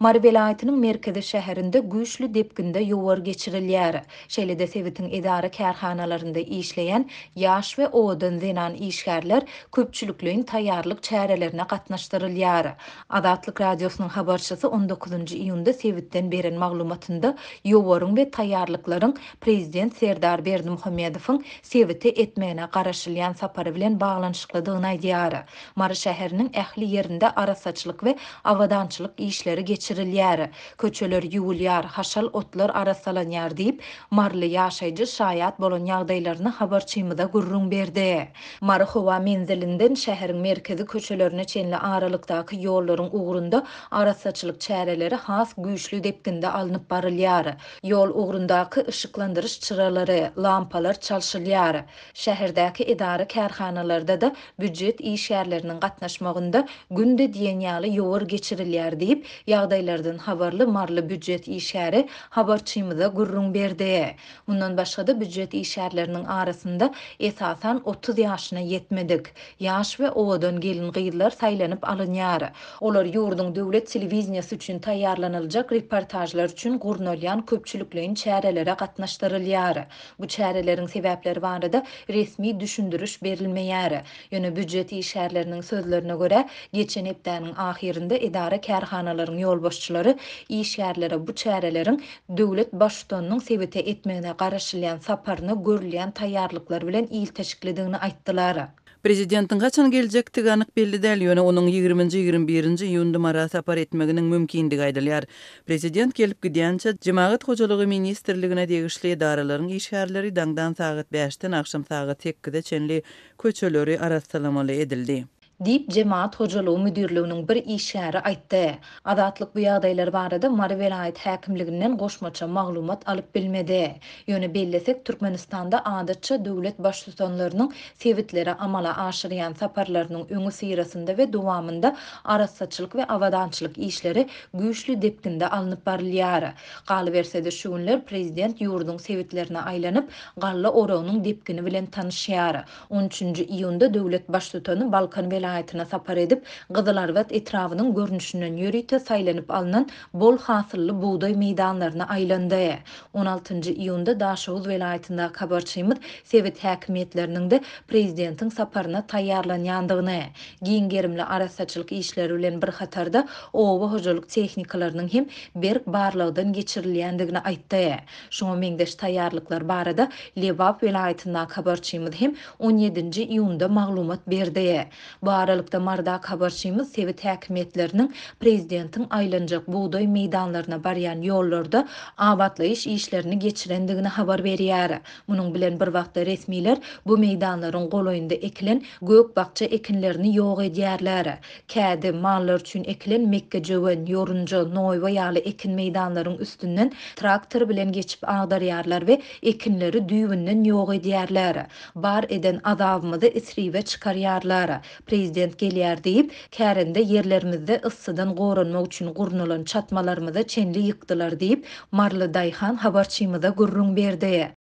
Mari vilayatynyň merkezi şäherinde güýçli depkinde ýowar geçirilýär. Şeýle-de Sewitin edara kärhanalarynda işleýän ýaş we owadan zenan işgärler köpçülikliň taýýarlyk çärelerine gatnaşdyrylýar. Adatlyk radiosynyň habarçysy 19-njy iýunda Sewitden beren maglumatynda ýowaryň we taýýarlyklaryň prezident Serdar Berdimuhammedowyň Sewite etmegine garaşylýan sapary bilen baglanyşyklydygyny aýdýar. Mari şäheriniň ähli ýerinde arasaçylyk we awadançylyk işleri geçirilýär. Köçeler ýuwulýar, haşal otlar arasalanýar diýip marly ýaşaýjy şaýat bolan ýagdaýlaryny habarçymyda gurrun berdi. Mari howa menzilinden şäheriň merkezi köçelerine çenli aralykdaky ýollaryň ugrunda arasaçylyk çäreleri has güýçli depkinde alınıp barylýar. Ýol ugrundaky ışıklandyrış çyralary, lampalar çalşylýar. Şäherdäki edara kärhanalarda da büdjet işgärleriniň gatnaşmagynda günde diýen ýaly ýowar geçirilýär diýip ýagdaýlardan habarly marly büdjet işgäri habarçymyza gurrun berdi. Mundan başga da büdjet işgärleriniň arasynda esasan 30 ýaşyna ýetmedik ýaş we owadan gelin gyýylar saýlanyp alynýar. Olar ýurdun döwlet telewizniýasy üçin taýýarlanyljak reportajlar üçin gurnalýan köpçülikliň çärelere gatnaşdyrylýar. Bu çärelerin sebäpleri barada resmi düşündürüş berilmeýär. Ýöne büdjet işgärleriniň sözlerine görä, geçen hepdäniň ahirinde edara kärhanalaryň ýolbaşçylary işgärlere bu çärelerin döwlet başçylygynyň Sewite etmegine garaşylýan saparyny görülýän taýýarlyklar bilen ilteşiklidigini aýtdylar. Prezidentin gaçan geljektigi anyk belli däl, ýöne onuň 20-21-nji iýunda mara sapar etmeginiň mümkindigi aýdylýar. Prezident gelip gidýänçe Jemaat hojalygy ministrligine degişli edaralaryň işgärleri daňdan saat 5-den akşam saat 2-de çenli köçeleri arasalamaly edildi. Dip Jemaat Hojalygy müdirliginiň bir işgäri aýtdy. Adatlyk bu ýagdaýlar barada Mari vilayat häkimliginden goşmaça maglumat alyp bilmedi. Ýöne bellesek Türkmenistanda adatça döwlet başçylarynyň Sewitlere amala aşyrýan saparlarynyň öňü syrasynda we dowamında arasaçylyk we awadançylyk işleri güýçli depkinde alınıp barylýar. Galyberse de şu günler prezident ýurdun Sewitlerine aýlanyp galla oragynyň depkini bilen tanışýar. 13-nji iýunda döwlet başçylary Balkan vilayatyna sapar edip Gyzylarwat etrawynyň görnüşinden ýörüýte saýlanyp alynan bol hasylly buğday meýdanlaryna aýlandy. 16-njy iýunda Daşowuz vilayatynda habarçymyz Sewit häkimetleriniň de prezidentiň saparyna taýýarlanýandygyny, giň-gerimli arasaçylyk işleri bilen bir hatarda owa hojalyk tehnikalarynyň hem berk barlygdan geçirilýändigini aýtdy. Şoňa meňdeş taýýarlyklar barada Lebap vilayatynda habarçymyz hem 17-nji iýunda maglumat berdi. Bu aralykda mardak habarçymyz Sewit häkimetleriniň prezidentiň aýlanjak buğday meýdanlaryna barýan ýollarda awatlaýyş işlerini geçirendigini habar berýär. Munyň bilen bir wagtda resmiler bu meýdanlaryň golaýynda ekilen gök bakça ekinlerini ýok edýärler. Käde mallar üçin ekilen Mekke jöwen, Yorunja, Noýwa ýaly ekin meýdanlaryň üstünden traktor bilen geçip agdarýarlar we ekinleri düýbünden ýok edýärler. Bar eden azabymyzy isriwe çykarýarlar. Prezident gelýär diýip, kärinde yerlerimizde ıssydan goranmak üçin gurnulan çatmalarymyza çenli ýykdylar diýip, Marly Daýhan habarçymyza gurrun berdi.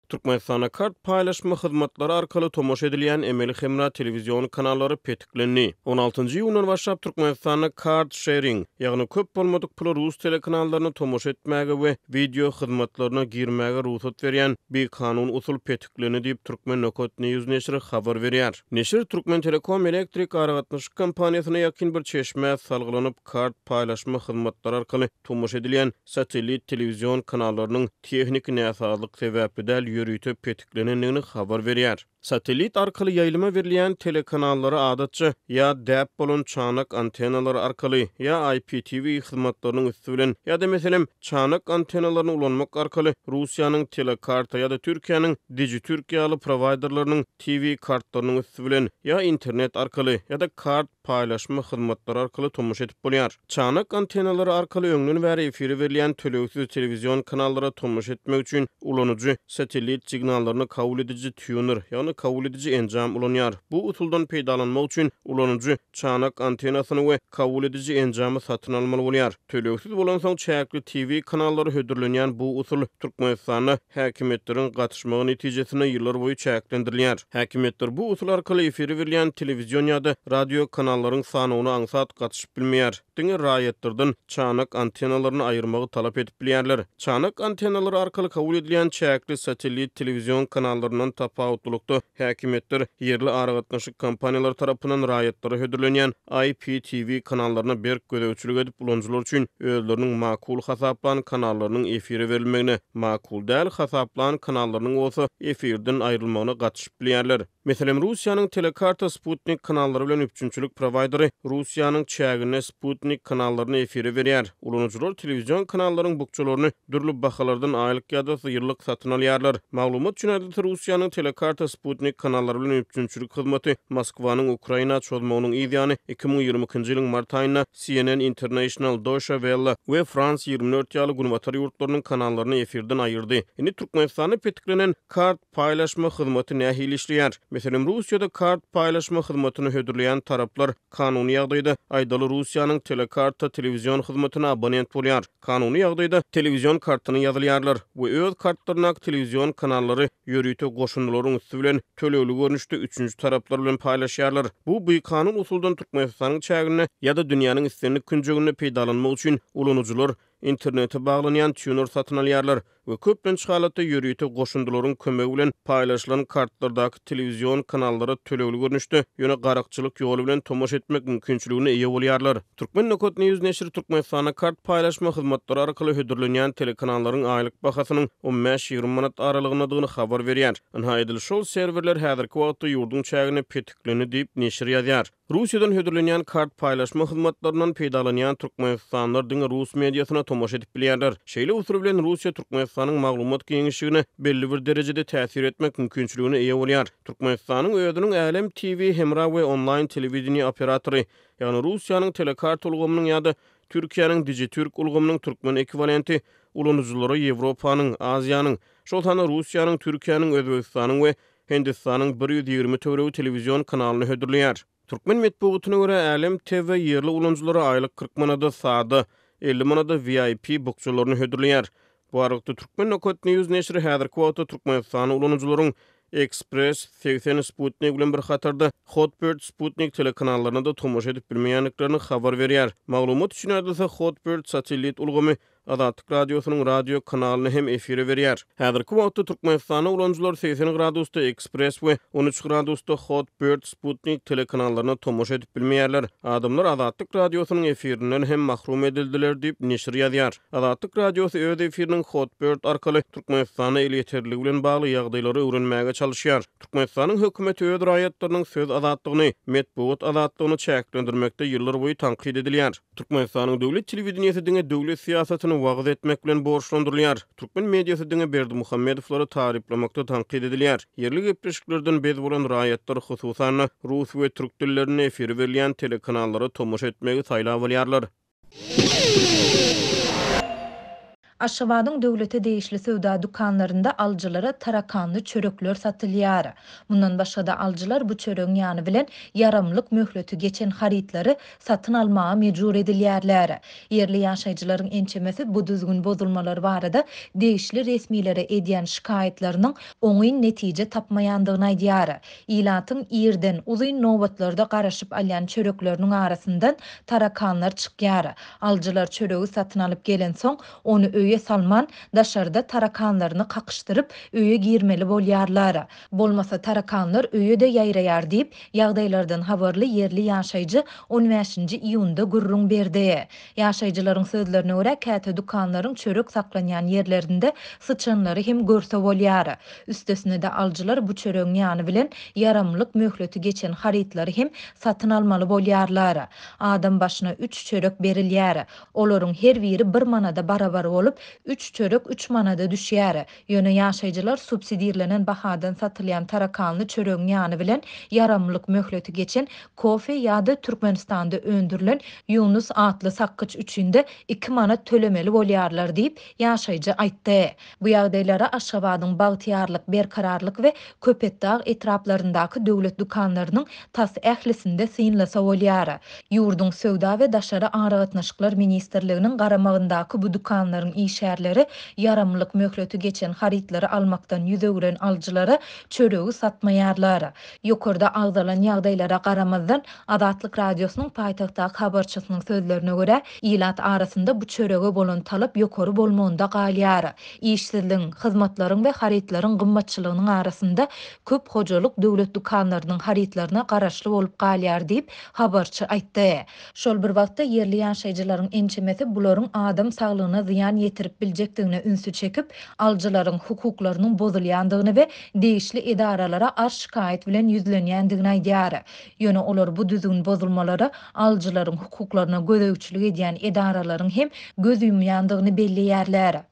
Türkmenistana kart paylaşma hyzmatlary arkaly tomoş edilýän emeli hemra telewizion kanallary petiklenni. 16-njy ýylyň başlap Türkmenistana kart sharing, ýagny köp bolmadyk pul rus telekanallaryny tomoş etmäge we video hyzmatlaryna girmäge ruhsat berýän bir kanun usul petiklenni diýip Türkmen Nokot News neşri habar berýär. Neşir Türkmen Telekom elektrik aragatnaşyk kompaniýasyna ýakyn bir çeşme salgylanyp kart paylaşma hyzmatlary arkaly tomoş edilýän satelit telewizion kanallarynyň tehnik näsazlyk sebäpidäl ýörüýte petiklenendigini habar berýär. Satelit arkaly ýaýlyma berilýän telekanallary adatça ýa däp bolan çanak antenalary arkaly ýa IPTV hyzmatlarynyň üstü bilen ýa-da meselem çanak antennalaryny ulanmak arkaly Russiýanyň telekarta ýa-da Türkiýanyň Dijitürkiýaly provayderlarynyň TV kartlarynyň üstü bilen ýa internet arkaly ýa-da kart paylaşma hyzmatlary arkaly tomuş edip bolýar. Çanak antennalary arkaly öňden bäri efiri berilýän telewisiz telewizion kanallara tomuş etmek üçin ulanıcı satelit signallaryny kabul edici tuner ýa-ni kabul edici enjam ulanýar. Bu usuldan peýdalanmak üçin ulanıcı çanak antenasyny we kabul edici enjamy satyn almaly bolýar. Töleksiz bolan soň çäkli TV kanallary hödürlenýän bu usul Türkmenistanda häkimetleriň gatnaşmagy netijesinde ýyllar boyu çäklendirilýär. Häkimetler bu usul arkaly efiri berilýän telewizion ýa-da radio kanallaryň sanyny aňsat gatnaşyp bilmeýär. Diňe raýatlardan çanak antenalaryny aýyrmagy talap edip bilýärler. Çanak antenalary arkaly kabul edilýän çäkli satellit telewizion kanallaryndan tapawutlukda häkimetler ýerli aragatnaşyk kompaniýalar tarapyndan raýatlary hödürlenýän IPTV kanallaryna berk gödäwçilik edip ulanjylar üçin özleriniň makul hasaplan kanallarynyň efiri berilmegine, makul däl hasaplan kanallarynyň bolsa efirden aýrylmagyna gatnaşyp bilýärler. Meselem Russiýanyň Telekarta Sputnik kanallary bilen üçünçülük providery Russiýanyň çägine Sputnik kanallaryny efiri berýär. Ulanjylar telewizion kanallarynyň bukçalaryny dürli bahalardan aýlyk ýa-da ýyllyk satyn alýarlar. Maglumat üçin Russiýanyň Telekarta Sputnik kanallary bilen üçünçülük hyzmaty Moskwanyň Ukraina çözmeginiň ýylyny 2022-nji ýylyň mart aýynda CNN International, Deutsche Welle we France 24 ýaly gunwatar ýurtlarynyň kanallaryny efirden aýyrdy. Indi Türkmenistanda petiklenen kart paýlaşma hyzmaty nähili işleýär? Meselem Russiýada kart paýlaşma hyzmatyny hödürleýän taraplar kanuny ýagdaýda aýdaly Russiýanyň Telekarta telewizion hyzmatyna abonent bolýar. Kanuny ýagdaýda telewizion kartyny ýazylýarlar we öz kartlaryna telewizion kanallary ýörüýte goşunlaryň üstü bilen tölewli görnüşde üçünçü taraplar bilen paýlaşýarlar. Bu kanun usuldan Türkmenistanyň çägine ýa-da dünýäniň islenlik künjegine peýdalanmak üçin ulanjylar internete baglanýan tuner satyn alýarlar we köplen çykalatda ýörüýte goşunlaryň kömegi bilen paýlaşylan kartlardaky telewizion kanallary tölewli görnüşde ýöne garakçylyk ýoly bilen tomoş etmek mümkinçiligine eýe bolýarlar. Türkmen Nokot News neşri Türkmenistana kart paýlaşma hyzmatlary arkaly hödürlenýän telekanallaryň aýlyk bahasynyň 15-20 manat aralygynadygyny habar berýär. Anhaýdyl şol serwerler häzirki wagtda ýurdun çägine petikleni diýip neşir ýazýar. Russiýadan hödürlenýän kart paýlaşma hyzmatlarynyň peýdalanýan türkmenistanlylar diňe rus mediasyna tomoş edip bilýärler. Şeýle usul bilen Russiýa Türkmenistanyň maglumat giňişligine belli bir derejede täsir etmek mümkinçiligine eýe bolýar. Türkmenistanyň özüniň Älim TV hemra we online telewizion operatory, ýani Russiýanyň Telekart ulgamynyň ýa-da Türkiýanyň Dijitürk ulgamynyň türkmen ekwivalenti ulanjylary Ýewropanyň, Aziýanyň, şoltany Russiýanyň, Türkiýanyň, Özbegistanyň we Hindistanyň 120 töwereği telewizion kanalyny hödürleýär. Türkmen metbuatyna görä Älim TV ýerli ulanjylary aýlyk 40 manada sada, 50 manada VIP bukçalaryny hödürleýär. Bu arada Türkmen Nokot News neşri häzirki wagtda Türkmenistan ulanjylaryň Express 80 Sputnik bilen bir hatarda Hotbird Sputnik telekanallaryna da tomoş edip bilmeýänliklerini habar berýär. Maglumat üçin adasa Hotbird satellit ulgamy Azatlyk radiosynyň radio kanalyny hem efire berýär. Häzirki wagtda Türkmenistana ulanjylar 80 gradusda Express we 13 gradusda Hotbird Sputnik telekanallaryna tomoş edip bilmeýärler. Adamlar Azatlyk radiosynyň efirinden hem mahrum edildiler diýip neşir ýazýar. Azatlyk radiosy öz efiriniň Hotbird arkaly Türkmenistana elýeterligi bilen bagly ýagdaýlary öwrenmäge çalışýar. Türkmenistanyň hökümeti öz raýatlarynyň söz azatlygyny, metbuat azatlygyny çäklendirmekde ýyllar boyu tanqid edilýär. Türkmenistanyň döwlet telewizionyny diňe döwlet siýasatyny wagt etmek bilen borçlandyrylýar. Türkmen mediasy diňe Berdimuhammedowlary taryplamakda tanqid edilýär. Yerli gepleşiklerden bez bolan raýatlar hususan rus we türk dillerine efir berilýän telekanallary tomoş etmegi saýlap bolýarlar. Aşgabatyň döwlete değişli söwda dukanlarynda aljylara tarakanly çörekler satylýar. Mundan başga aljylar bu çöreğin ýany bilen yaramlyk möhleti geçen harytlary satyn almaga mejbur edilýärler. Yerli ýaşaýjylaryň ençemesi bu düzgün bozulmalar barada değişli resmiýlere edýän şikaýetleriniň oňy netije tapmaýandygyny aýdýar. Ilatyň ýerden uzun nowbatlarda garaşyp alýan çörekleriniň arasyndan tarakanlar çykýar. Aljylar çöreği satyn alyp gelen soň onu öýe salman daşarda tarakanlaryny kakışdyryp öýe girmeli bolýarlar. Bolmasa tarakanlar öýede ýaýraýar diýip ýagdaýlardan habarly yerli ýaşaýjy 15-nji iýunda gurrun berdi. Ýaşaýjylaryň sözlerine görä käte dukanlaryň çörek saklanýan ýerlerinde sıçanlary hem görse bolýar. Üstesine de aljylar bu çöreğin ýany bilen yaramlyk möhleti geçen harytlary hem satyn almaly bolýarlar. Adam başyna 3 çörek berilýär. Olaryň her biri 1 manada barabar bolup Nohut 3 çörek 3 manada düşýär. Ýöne ýaşaýjylar subsidiýelenen bahadan satylýan tarakanly çöregiň ýany bilen yaramlyk möhleti geçen kofe ýa-da Türkmenistanda öndürilen Yunus atly sakkyç üçinde 2 manat tölemeli bolýarlar diýip ýaşaýjy aýtdy. Bu ýagdaýlara Aşgabatyň bagtyarlyk, berkararlyk we Köpetdağ etraplaryndaky döwlet dukanlarynyň tas ählisinde synlasa bolýar. Ýurdun Söwda we Daşary Aragatnaşyklar Ministrliginiň garamagyndaky bu dukanlaryň işärleri yaramlyk möhleti geçen harytlary almakdan ýüzegüren aljylara çöregi satmaýarlar. Ýokurda agdalan ýagdaýlara garamazdan Azatlyk radiosynyň paýtagtdaky habarçysynyň sözlerine görä, ilat arasynda bu çörege bolan talap ýokary bolmagynda galýar. İşsizligiň, hyzmatlaryň we harytlaryň gymmatçylygynyň arasynda köp hojalyk döwlet dukanlarynyň harytlaryna garaşly bolup galýar diýip habarçy aýtdy. Şol bir wagtda yerli ýaşaýjylaryň ençemesi bularyň adam saglygyna ziýan ýetirip biljekdigine ünsü çekip, aljylaryň hukuklarynyň bozulýandygyny we degişli edaralara ar şikaýet bilen ýüzlenýändigini aýdýar. Ýöne olar bu düzgün bozulmalara aljylaryň hukuklaryna gözegçilik edýän edaralaryň hem göz ýumýandygyny belliýärler.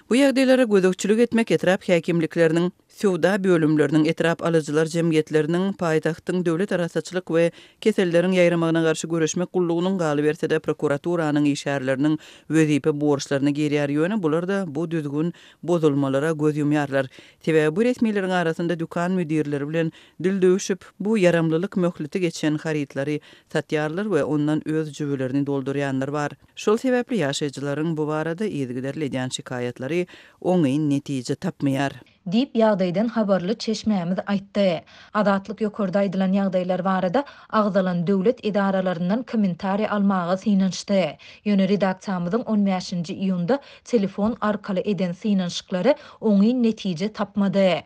Bu ýagdaýlara gözegçilik etmek etrap häkimlikleriniň Söwda bölümleriniň etrap alyjylar jemgyýetleriniň paýtagtyň döwlet arasaçylyk we keselleriň ýaýramagyna garşy göreşmek gullugynyň galy berse-de prokuraturynyň işärleriniň wezipä borçlaryny gerýär ýöne bular da bu düzgün bozulmalara göz ýumýarlar. Tebe bu resmiýetleriň arasynda dukan müdirleri bilen dil döwüşip bu yaramlylyk möhleti geçen harytlary satýarlar we ondan öz jübelerini doldurýanlar bar. Şol sebäpli ýaşaýjylaryň bu barada ýetgiderli edýän şikaýatlary oňaýyn netije tapmaýar diýip ýagdaýdan habarly çeşmämiz aýtdy. Azatlyk ýokurda aýdylan ýagdaýlar barada agdalan döwlet edaralarynyň kommentariýa almagy synançdy. Ýöne redaksiýamyzyň 15-nji iýunda telefon arkaly eden synançyklary oňaýyn netije tapmady.